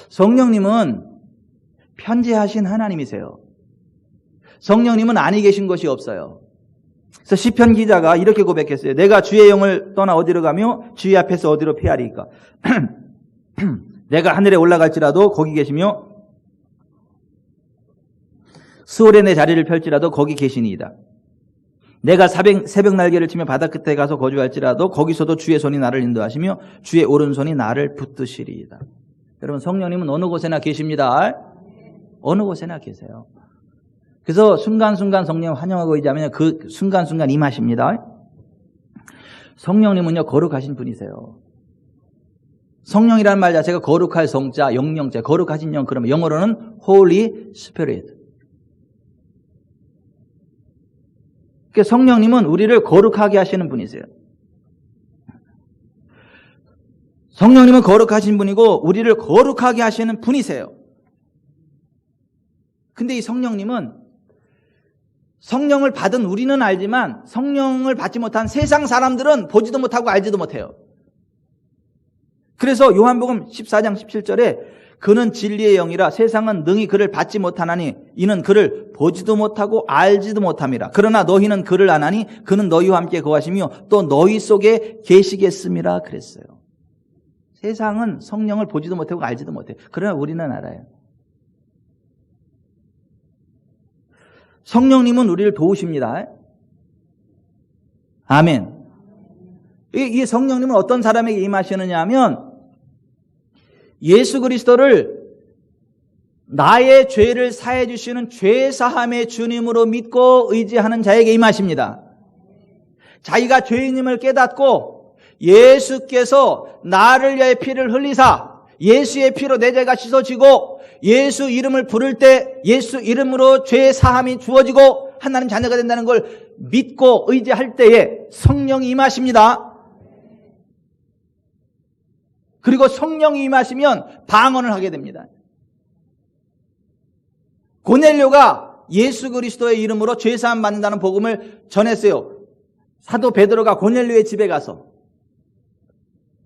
성령님은 편지하신 하나님이세요. 성령님은 아니 계신 것이 없어요. 그래서 시편 기자가 이렇게 고백했어요. 내가 주의 영을 떠나 어디로 가며 주의 앞에서 어디로 피하리까? 내가 하늘에 올라갈지라도 거기 계시며 수월에 내 자리를 펼지라도 거기 계시니이다. 내가 새벽 날개를 치며 바다 끝에 가서 거주할지라도 거기서도 주의 손이 나를 인도하시며 주의 오른손이 나를 붙드시리이다. 여러분, 성령님은 어느 곳에나 계십니다. 어느 곳에나 계세요. 그래서 순간순간 성령 환영하고 있자면 그 순간순간 임하십니다. 성령님은요, 거룩하신 분이세요. 성령이라는 말 자체가 거룩할 성자, 영령자, 거룩하신 영, 그러면 영어로는 Holy Spirit. 그러니까 성령님은 우리를 거룩하게 하시는 분이세요. 성령님은 거룩하신 분이고 우리를 거룩하게 하시는 분이세요. 근데 이 성령님은 성령을 받은 우리는 알지만 성령을 받지 못한 세상 사람들은 보지도 못하고 알지도 못해요. 그래서 요한복음 14장 17절에 그는 진리의 영이라 세상은 능히 그를 받지 못하나니 이는 그를 보지도 못하고 알지도 못함이라. 그러나 너희는 그를 아나니 그는 너희와 함께 거하시며 또 너희 속에 계시겠음이라 그랬어요. 세상은 성령을 보지도 못하고 알지도 못해요. 그러나 우리는 알아요. 성령님은 우리를 도우십니다. 아멘. 이 성령님은 어떤 사람에게 임하시느냐 하면 예수 그리스도를 나의 죄를 사해 주시는 죄사함의 주님으로 믿고 의지하는 자에게 임하십니다. 자기가 죄인임을 깨닫고 예수께서 나를 위하여 피를 흘리사 예수의 피로 내 죄가 씻어지고 예수 이름을 부를 때 예수 이름으로 죄 사함이 주어지고 하나님 자녀가 된다는 걸 믿고 의지할 때에 성령이 임하십니다. 그리고 성령이 임하시면 방언을 하게 됩니다. 고넬료가 예수 그리스도의 이름으로 죄 사함 받는다는 복음을 전했어요. 사도 베드로가 고넬료의 집에 가서.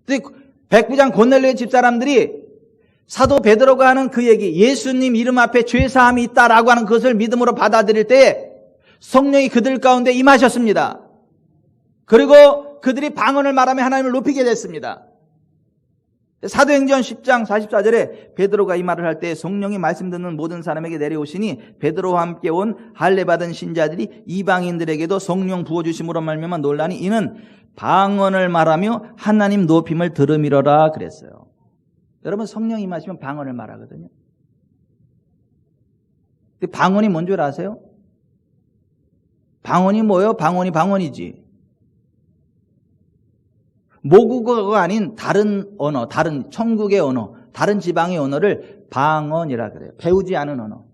근데 백부장 고넬료의 집사람들이 사도 베드로가 하는 그 얘기, 예수님 이름 앞에 죄사함이 있다라고 하는 그것을 믿음으로 받아들일 때에 성령이 그들 가운데 임하셨습니다. 그리고 그들이 방언을 말하며 하나님을 높이게 됐습니다. 사도행전 10장 44절에 베드로가 이 말을 할 때 성령이 말씀 듣는 모든 사람에게 내려오시니 베드로와 함께 온 할례 받은 신자들이 이방인들에게도 성령 부어주심으로 말미암아 놀라니 이는 방언을 말하며 하나님 높임을 들음이로라 그랬어요. 여러분, 성령이 임하시면 방언을 말하거든요. 근데 방언이 뭔 줄 아세요? 방언이 뭐예요? 방언이지. 모국어가 아닌 다른 언어, 다른 천국의 언어, 다른 지방의 언어를 방언이라 그래요. 배우지 않은 언어.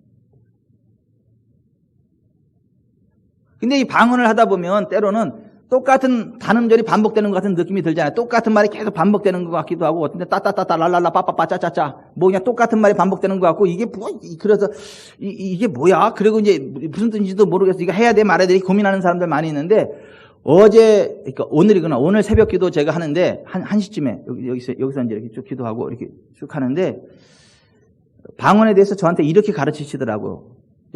근데 이 방언을 하다 보면 때로는 똑같은 단음절이 반복되는 것 같은 느낌이 들잖아요. 똑같은 말이 계속 반복되는 것 같기도 하고, 어떤데 따따따따 랄랄라 빠빠빠 짜짜짜 뭐 그냥 똑같은 말이 반복되는 것 같고, 이게 뭐 그래서 이게 뭐야? 그리고 이제 무슨 뜻인지도 모르겠어. 이거 해야 돼 말아야 돼 고민하는 사람들 많이 있는데, 어제 그러니까 오늘이구나. 오늘 새벽 기도 제가 하는데 한 시쯤에 여기서 이제 이렇게 쭉 기도하고 이렇게 쭉 하는데 방언에 대해서 저한테 이렇게 가르치시더라고요.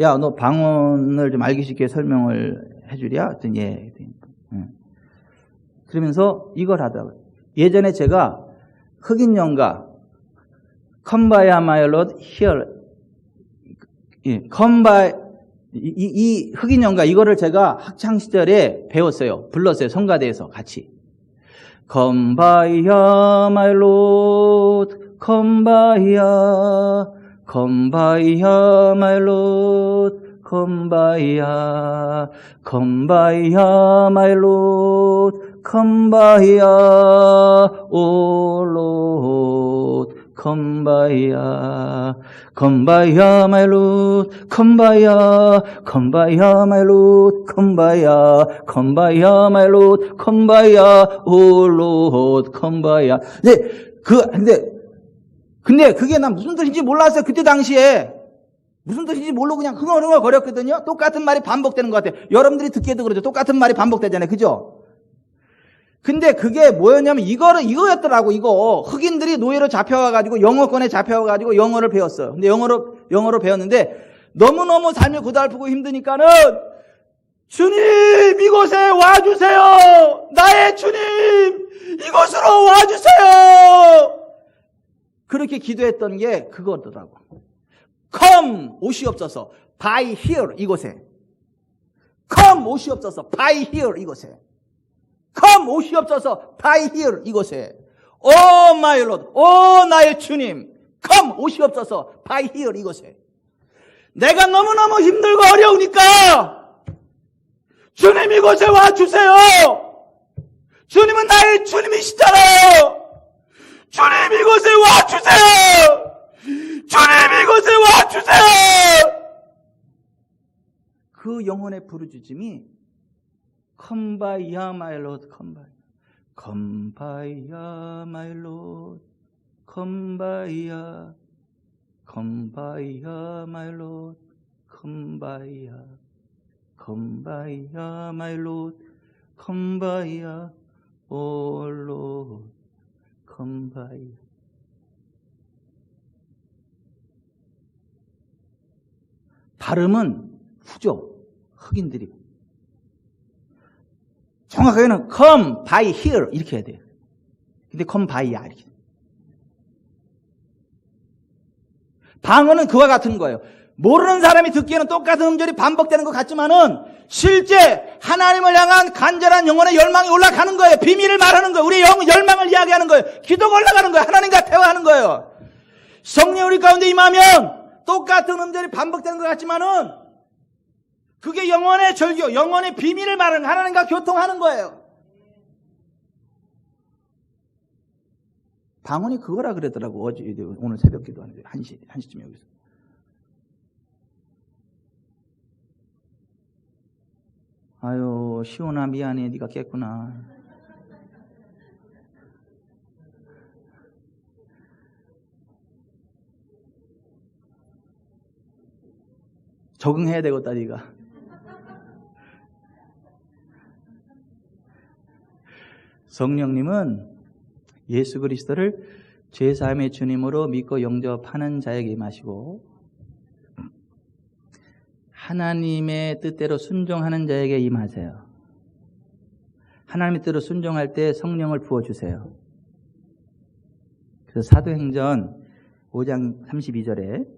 야, 너 방언을 좀 알기 쉽게 설명을 해주랴? 그랬더니 예. 그러면서 이걸 하더라고요. 예전에 제가 흑인 영가 Come by my Lord here. 예, Come by 이 흑인 영가 이거를 제가 학창 시절에 배웠어요. 불렀어요. 성가대에서 같이. Come by my Lord, come by my Lord, come by my Lord, come by oh Lord, come by my Lord, come by my Lord, come by my Lord, come by oh Lord, come by. 근데 그게 난 무슨 뜻인지 몰랐어요. 그때 당시에 무슨 뜻인지 모르고 그냥 흥얼흥얼 거렸거든요. 똑같은 말이 반복되는 것 같아요. 여러분들이 듣기에도 그러죠. 똑같은 말이 반복되잖아요. 그죠? 근데 그게 뭐였냐면 이거였더라고. 이거 흑인들이 노예로 잡혀와가지고 영어권에 잡혀와가지고 영어를 배웠어요. 근데 영어로 배웠는데 너무너무 삶이 고달프고 힘드니까는 주님 이곳에 와주세요. 나의 주님 이곳으로 와주세요. 그렇게 기도했던 게 그거더라고. Come 오시옵소서 by here 이곳에. Come 오시옵소서 by here 이곳에. Come 오시옵소서 by here 이곳에. Oh my Lord, 나의 주님, come 오시옵소서 by here 이곳에. 내가 너무너무 힘들고 어려우니까 주님 이곳에 와주세요. 주님은 나의 주님이시잖아요. 주님 이곳에 와주세요. 주님 이곳에 와주세요. 그 영혼의 부르짖음이 Come by my Lord, come by. Come by my Lord, come by my Lord, come by my Lord, come by oh Lord, come by. 발음은 후죠. 흑인들이. 정확하게는 come by here 이렇게 해야 돼요. 근데 come by야 이렇게. 방언은 그와 같은 거예요. 모르는 사람이 듣기에는 똑같은 음절이 반복되는 것 같지만은 실제 하나님을 향한 간절한 영혼의 열망이 올라가는 거예요. 비밀을 말하는 거예요. 우리의 열망을 이야기하는 거예요. 기도가 올라가는 거예요. 하나님과 대화하는 거예요. 성령 우리 가운데 임하면 똑같은 음절이 반복되는 것 같지만은 그게 영혼의 절교, 영혼의 비밀을 말하는 하나님과 교통하는 거예요. 방언이 그거라 그러더라고. 어제 오늘 새벽 기도하는데 1시쯤에 여기서. 아유 시온아 미안해 네가 깼구나. 적응해야 되겠다 네가. 성령님은 예수 그리스도를 죄사함의 주님으로 믿고 영접하는 자에게 임하시고 하나님의 뜻대로 순종하는 자에게 임하세요. 하나님의 뜻대로 순종할 때 성령을 부어주세요. 그래서 사도행전 5장 32절에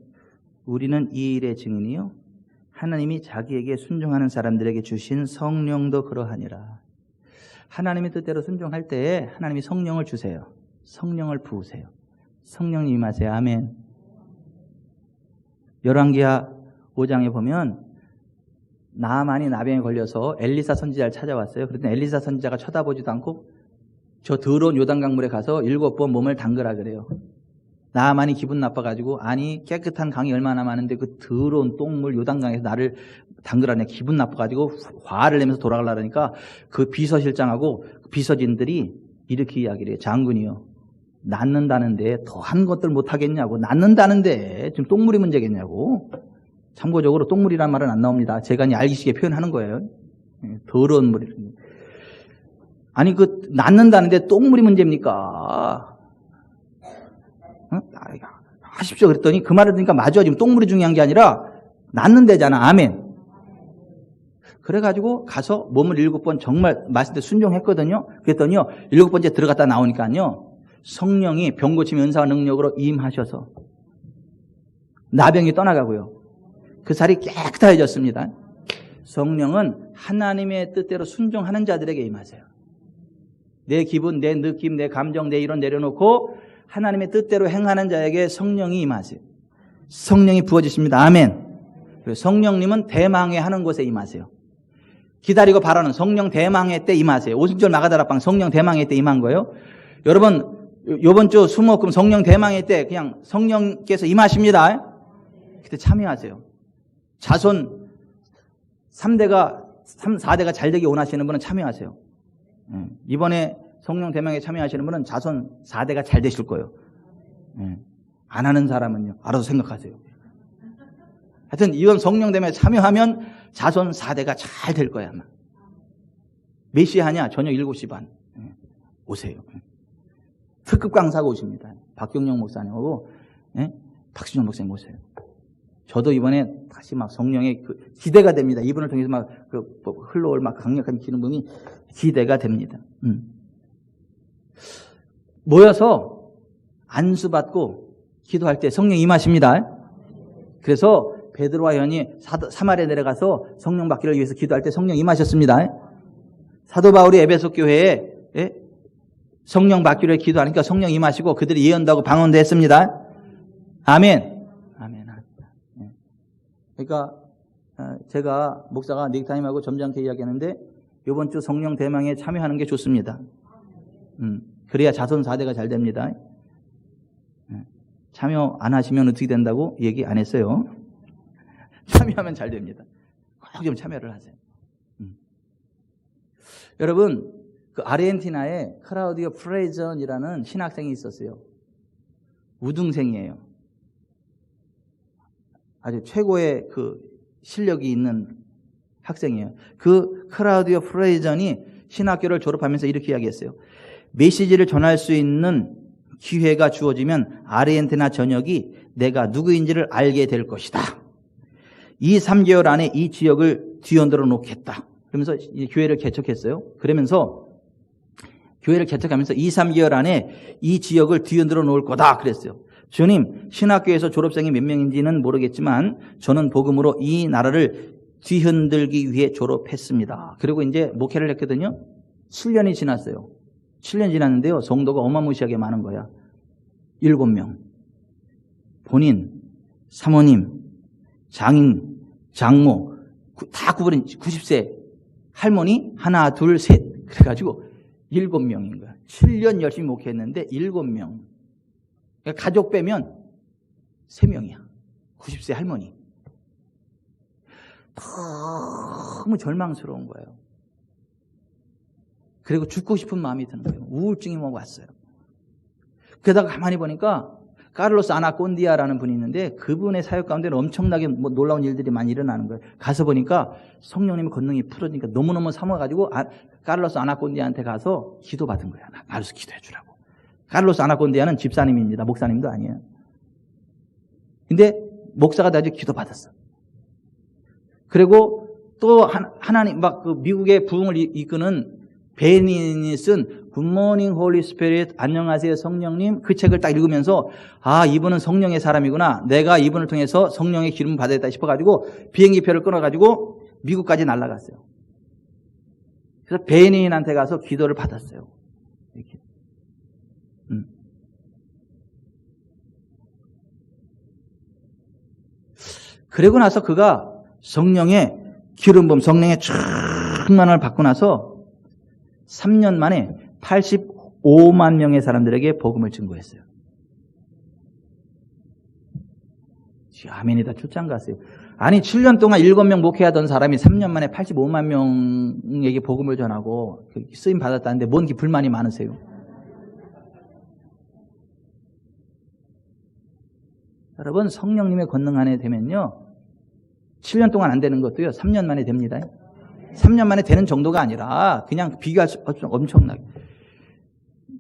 우리는 이 일의 증인이요 하나님이 자기에게 순종하는 사람들에게 주신 성령도 그러하니라. 하나님의 뜻대로 순종할 때에 하나님이 성령을 주세요. 성령을 부으세요. 성령님 임하세요. 아멘. 열왕기하 5장에 보면 나아만이 나병에 걸려서 엘리사 선지자를 찾아왔어요. 그런데 엘리사 선지자가 쳐다보지도 않고 저 더러운 요단강물에 가서 7번 몸을 담그라 그래요. 나아만이 기분 나빠가지고 아니 깨끗한 강이 얼마나 많은데 그 더러운 똥물 요단강에서 나를 담그라네. 기분 나빠가지고 화를 내면서 돌아가려고 하니까 그 비서실장하고 비서진들이 이렇게 이야기를 해요. 장군이요. 낫는다는데 더한 것들 못하겠냐고. 낫는다는데 지금 똥물이 문제겠냐고. 참고적으로 똥물이란 말은 안 나옵니다. 제가 알기시게 표현하는 거예요. 더러운 물이. 아니 그 낫는다는데 똥물이 문제입니까? 하십시오 그랬더니 그 말을 들으니까 맞아. 지금 똥물이 중요한 게 아니라 낫는데잖아. 아멘. 그래가지고 가서 몸을 7번 정말 말씀대로 순종했거든요. 그랬더니요 7번째 들어갔다 나오니까요 성령이 병 고침의 은사와 능력으로 임하셔서 나병이 떠나가고요. 그 살이 깨끗해졌습니다. 성령은 하나님의 뜻대로 순종하는 자들에게 임하세요. 내 기분, 내 느낌, 내 감정, 내 이론 내려놓고 하나님의 뜻대로 행하는 자에게 성령이 임하세요. 성령이 부어지십니다. 아멘. 그리고 성령님은 대망회 하는 곳에 임하세요. 기다리고 바라는 성령 대망회 때 임하세요. 오순절 마가다락방 성령 대망회 때 임한 거예요. 여러분, 요번 주 수목금 성령 대망회 때 그냥 성령께서 임하십니다. 그때 참여하세요. 자손 3대가, 4대가 잘 되기 원하시는 분은 참여하세요. 이번에 성령 대망에 참여하시는 분은 자손 4대가 잘 되실 거예요. 안 하는 사람은요, 알아서 생각하세요. 하여튼 이번 성령 대망에 참여하면 자손 4대가 잘 될 거야, 아마. 몇 시에 하냐? 저녁 7시 반. 오세요. 특급 강사가 오십니다. 박경영 목사님하고 박수정 목사님 오세요. 저도 이번에 다시 막 성령의 기대가 됩니다. 이분을 통해서 막 흘러올 막 강력한 기름붐이 기대가 됩니다. 모여서 안수받고 기도할 때 성령 임하십니다. 그래서 베드로와 요한이 사마리아에 내려가서 성령 받기를 위해서 기도할 때 성령 임하셨습니다. 사도 바울이 에베소 교회에 성령 받기를 기도하니까 성령 임하시고 그들이 예언도 하고 방언도 했습니다. 아멘. 아멘. 그러니까 제가 목사가 닉타임하고 점잖게 이야기하는데 이번 주 성령 대망에 참여하는 게 좋습니다. 그래야 자손 4대가 잘 됩니다. 참여 안 하시면 어떻게 된다고 얘기 안 했어요. 참여하면 잘 됩니다. 꼭 좀 참여를 하세요. 여러분, 그 아르헨티나에 클라우디오 프레이전이라는 신학생이 있었어요. 우등생이에요. 아주 최고의 그 실력이 있는 학생이에요. 그 클라우디오 프레이전이 신학교를 졸업하면서 이렇게 이야기했어요. 메시지를 전할 수 있는 기회가 주어지면 아르헨티나 전역이 내가 누구인지를 알게 될 것이다. 2, 3개월 안에 이 지역을 뒤흔들어 놓겠다. 그러면서 이 교회를 개척했어요. 그러면서 교회를 개척하면서 2, 3개월 안에 이 지역을 뒤흔들어 놓을 거다 그랬어요. 주님, 신학교에서 졸업생이 몇 명인지는 모르겠지만 저는 복음으로 이 나라를 뒤흔들기 위해 졸업했습니다. 그리고 이제 목회를 했거든요. 7년이 지났어요. 7년 지났는데요. 성도가 어마무시하게 많은 거야. 7명. 본인, 사모님, 장인, 장모, 다 구분인 90세 할머니, 하나, 둘, 셋. 그래가지고 7명인 거야. 7년 열심히 목회했는데 7명. 그러니까 가족 빼면 3명이야. 90세 할머니. 너무 절망스러운 거예요. 그리고 죽고 싶은 마음이 드는 거예요. 우울증이 막 왔어요. 그러다가 가만히 보니까 카를로스 아나콘디아라는 분이 있는데 그분의 사역 가운데는 엄청나게 놀라운 일들이 많이 일어나는 거예요. 가서 보니까 성령님의 권능이 풀어지니까 너무너무 사모해가지고 카를로스 아나콘디아한테 가서 기도받은 거야. 나를 기도해 주라고. 카를로스 아나콘디아는 집사님입니다. 목사님도 아니에요. 근데 목사가 돼가지고 기도받았어. 그리고 또 하나님 막 그 미국의 부흥을 이끄는 베닌이 쓴 굿모닝 홀리 스피릿 안녕하세요 성령님 그 책을 딱 읽으면서 아 이분은 성령의 사람이구나. 내가 이분을 통해서 성령의 기름을 받아야겠다 싶어가지고 비행기표를 끊어가지고 미국까지 날아갔어요. 그래서 베닌한테 가서 기도를 받았어요. 이렇게. 그리고 나서 그가 성령의 기름 부음 성령의 충만을 받고 나서 3년 만에 85만 명의 사람들에게 복음을 증거했어요. 아멘이다. 출장 갔어요. 아니 7년 동안 7명 목회하던 사람이 3년 만에 85만 명에게 복음을 전하고 쓰임 받았다는데 뭔 불만이 많으세요? 여러분 성령님의 권능 안에 되면요 7년 동안 안 되는 것도요 3년 만에 됩니다. 3년 만에 되는 정도가 아니라 그냥 비교할 수 없이 엄청나게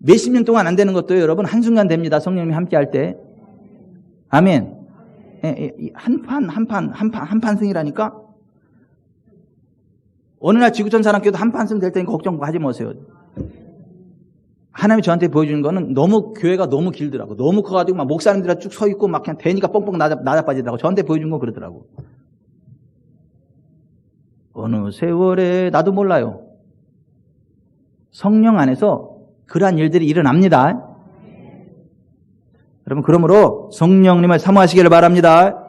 몇십 년 동안 안 되는 것도요 여러분 한순간 됩니다. 성령님이 함께 할 때. 아멘. 한 판 승이라니까. 어느 날 지구촌 사람께도 한 판 승 될 테니까 걱정하지 마세요. 하나님이 저한테 보여주는 거는 너무 교회가 너무 길더라고. 너무 커가지고 막 목사님들이 쭉 서 있고 막 그냥 대니까 뻥뻥 나자빠지더라고. 저한테 보여준 건 그러더라고. 어느 세월에 나도 몰라요. 성령 안에서 그러한 일들이 일어납니다. 여러분, 그러므로 성령님을 사모하시기를 바랍니다.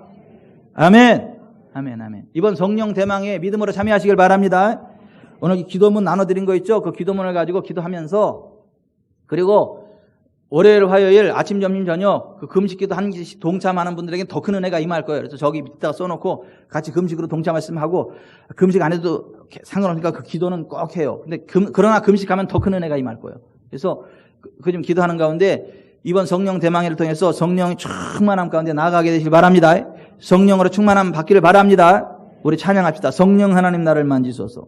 아멘. 아멘, 아멘. 이번 성령 대망에 믿음으로 참여하시길 바랍니다. 오늘 기도문 나눠드린 거 있죠? 그 기도문을 가지고 기도하면서, 그리고 월요일, 화요일, 아침, 점심, 저녁 그 금식 기도 한 개씩 동참하는 분들에게 더 큰 은혜가 임할 거예요. 그래서 저기 밑에다가 써놓고 같이 금식으로 동참 말씀하고, 금식 안 해도 상관없으니까 그 기도는 꼭 해요. 근데 그러나 금식하면 더 큰 은혜가 임할 거예요. 그래서 그 좀 기도하는 가운데 이번 성령 대망회를 통해서 성령이 충만함 가운데 나아가게 되시길 바랍니다. 성령으로 충만함 받기를 바랍니다. 우리 찬양합시다. 성령 하나님 나를 만지소서.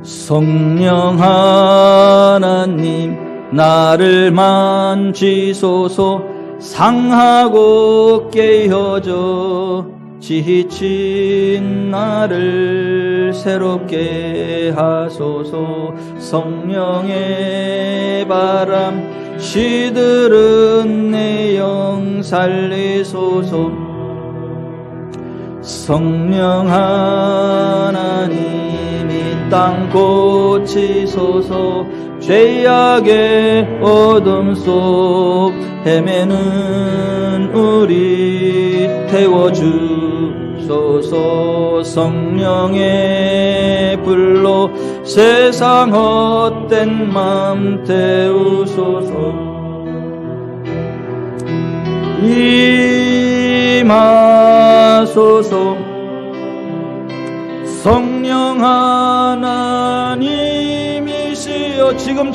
성령 하나님 나를 만지소서. 상하고 깨어져 지친 나를 새롭게 하소서. 성령의 바람 시들은 내 영 살리소서. 성령 하나님 이 땅 고치소서. 죄악의 어둠 속 헤매는 우리 태워주소서. 성령의 불로 세상 헛된 맘 태우소서. 임하소서. 성령 하나님이시여 지금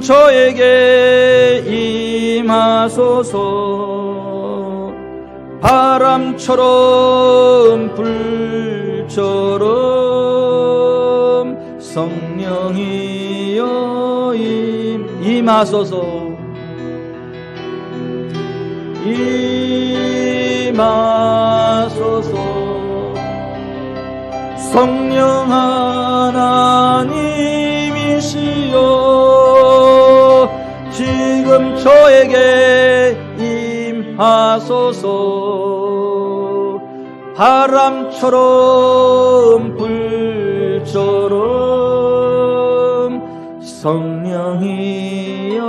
저에게 임하소서. 바람처럼 불처럼 성령이여 임하소서. 임하소서. 성령 하나님이시여 지금 저에게 임하소서. 바람처럼 불처럼 성령이여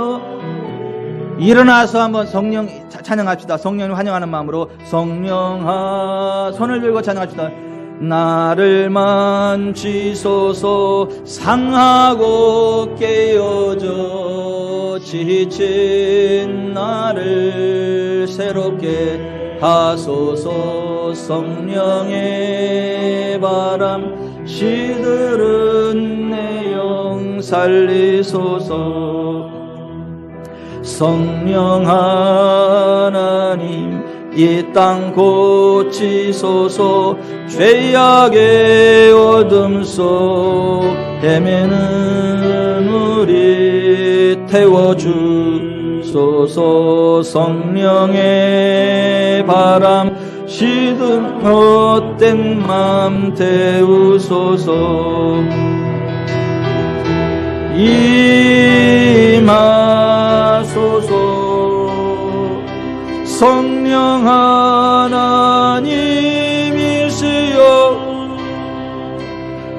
일어나서 한번 성령 찬양합시다. 성령을 환영하는 마음으로 손을 들고 찬양합시다. 나를 만지소서. 상하고 깨어져 지친 나를 새롭게 하소서. 성령의 바람 시들은 내 영 살리소서. 성령 하나님 이 땅 고치소서. 죄악의 어둠 속 헤매는 우리 태워주소서. 성령의 바람 시든 헛된 맘 태우소서. 임하소서. 성령 하나님이시여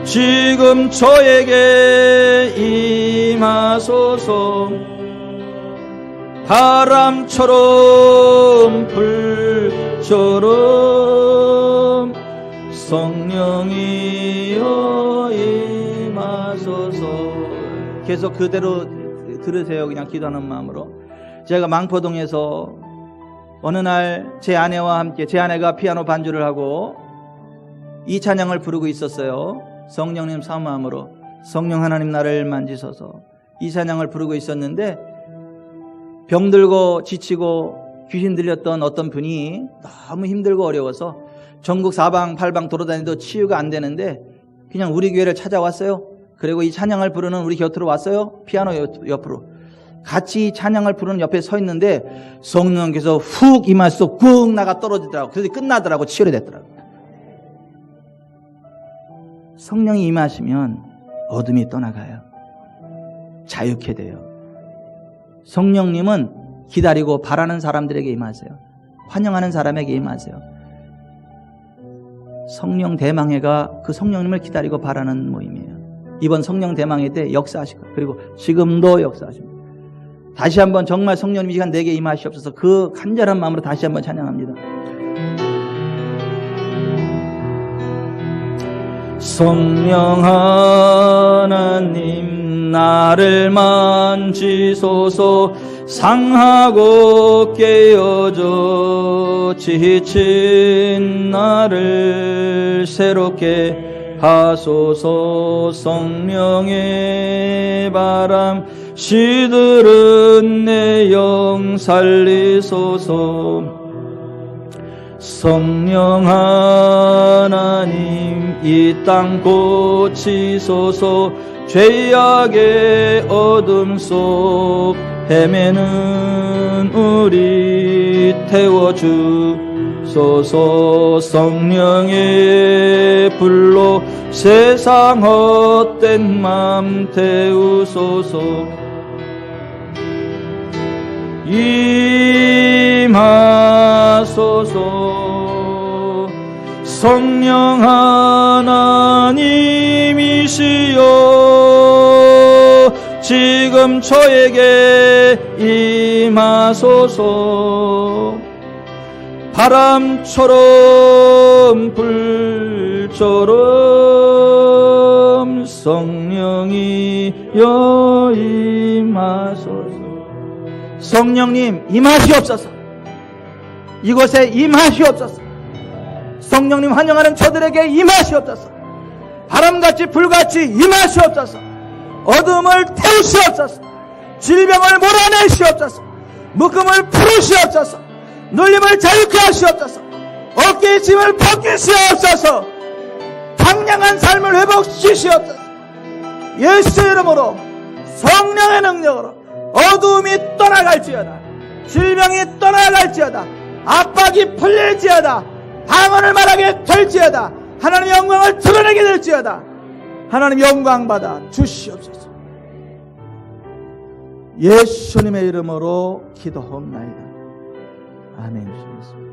지금 저에게 임하소서. 바람처럼 불처럼 성령이여 임하소서. 계속 그대로 들으세요. 그냥 기도하는 마음으로. 제가 망포동에서 어느 날 제 아내와 함께, 제 아내가 피아노 반주를 하고 이 찬양을 부르고 있었어요. 성령님 사모함으로 성령 하나님 나를 만지소서. 이 찬양을 부르고 있었는데 병들고 지치고 귀신 들렸던 어떤 분이 너무 힘들고 어려워서 전국 사방팔방 돌아다니도 치유가 안 되는데 그냥 우리 교회를 찾아왔어요. 그리고 이 찬양을 부르는 우리 곁으로 왔어요. 피아노 옆으로. 같이 찬양을 부르는 옆에 서 있는데 성령께서 훅 임하셔서 꾹 나가 떨어지더라고. 그래서 끝나더라고. 치료됐더라고. 성령이 임하시면 어둠이 떠나가요. 자유케 돼요. 성령님은 기다리고 바라는 사람들에게 임하세요. 환영하는 사람에게 임하세요. 성령 대망회가 그 성령님을 기다리고 바라는 모임이에요. 이번 성령 대망회 때 역사하실 거예요. 그리고 지금도 역사하십니다. 다시 한번 정말 성령님 이 시간 내게 임하시옵소서. 그 간절한 마음으로 다시 한번 찬양합니다. 성령 하나님 나를 만지소서. 상하고 깨어져 지친 나를 새롭게 하소서. 성령의 바람 시들은 내 영 살리소서. 성령 하나님 이 땅 고치소서. 죄악의 어둠 속 헤매는 우리 태워주소서. 성령의 불로 세상 헛된 맘 태우소서. 임하소서. 성령 하나님이시여 지금 저에게 임하소서. 바람처럼 불처럼 성령이여 임하소서. 성령님 임하시옵소서. 이곳에 임하시옵소서. 성령님 환영하는 저들에게 임하시옵소서. 바람같이 불같이 임하시옵소서. 어둠을 태우시옵소서. 질병을 몰아내시옵소서. 묶음을 풀으시옵소서. 눌림을 자유케 하시옵소서. 어깨의 짐을 벗기시옵소서. 당량한 삶을 회복시키시옵소서. 예수 이름으로 성령의 능력으로 어둠이 떠나갈지어다. 질병이 떠나갈지어다. 압박이 풀릴지어다. 방언을 말하게 될지어다. 하나님의 영광을 드러내게 될지어다. 하나님 영광 받아 주시옵소서. 예수님의 이름으로 기도하옵나이다. 아멘. 주님.